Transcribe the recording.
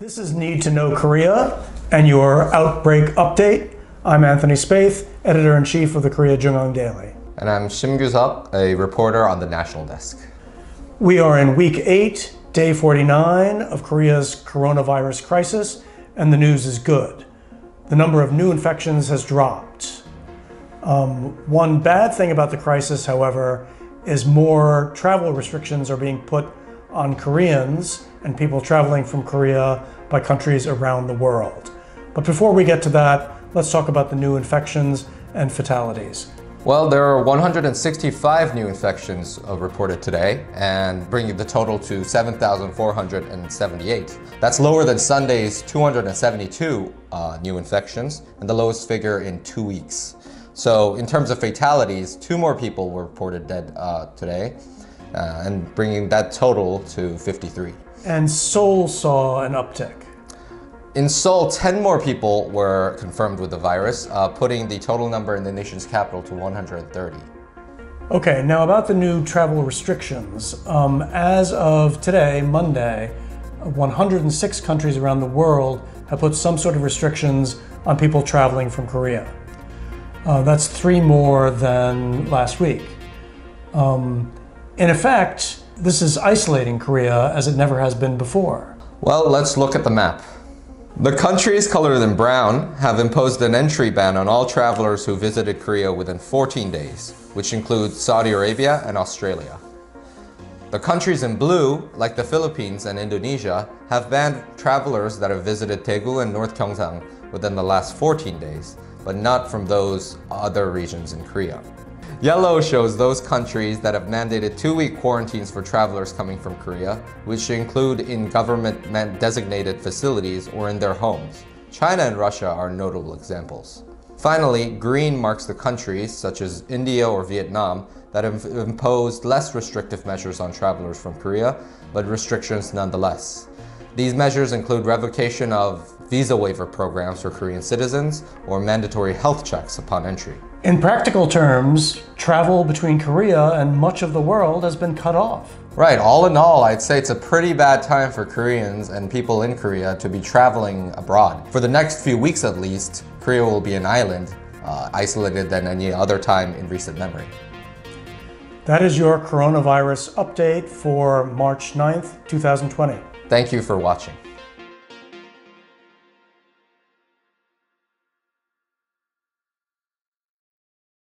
This is Need to Know Korea and your Outbreak Update. I'm Anthony Spaeth, Editor-in-Chief of the Korea JoongAng Daily. And I'm Shim Gyu-seok, a reporter on the National Desk. We are in Week 8, Day 49 of Korea's coronavirus crisis, and the news is good. The number of new infections has dropped. One bad thing about the crisis, however, is more travel restrictions are being put on Koreans and people traveling from Korea by countries around the world. But before we get to that, let's talk about the new infections and fatalities. Well, there are 165 new infections reported today, and bringing the total to 7,478. That's lower than Sunday's 272 new infections, and the lowest figure in 2 weeks. So in terms of fatalities, 2 more people were reported dead today, and bringing that total to 53. And Seoul saw an uptick. In Seoul, 10 more people were confirmed with the virus, putting the total number in the nation's capital to 130. Okay, now about the new travel restrictions. As of today, Monday, 106 countries around the world have put some sort of restrictions on people traveling from Korea. That's 3 more than last week. In effect, this is isolating Korea as it never has been before. Well, let's look at the map. The countries colored in brown have imposed an entry ban on all travelers who visited Korea within 14 days, which includes Saudi Arabia and Australia. The countries in blue, like the Philippines and Indonesia, have banned travelers that have visited Daegu and North Gyeongsang within the last 14 days, but not from those other regions in Korea. Yellow shows those countries that have mandated 2-week quarantines for travelers coming from Korea, which include in government-designated facilities or in their homes. China and Russia are notable examples. Finally, green marks the countries, such as India or Vietnam, that have imposed less restrictive measures on travelers from Korea, but restrictions nonetheless. These measures include revocation of visa waiver programs for Korean citizens or mandatory health checks upon entry. In practical terms, travel between Korea and much of the world has been cut off. Right, all in all, I'd say it's a pretty bad time for Koreans and people in Korea to be traveling abroad. For the next few weeks at least, Korea will be an island, isolated than any other time in recent memory. That is your coronavirus update for March 9th, 2020. Thank you for watching.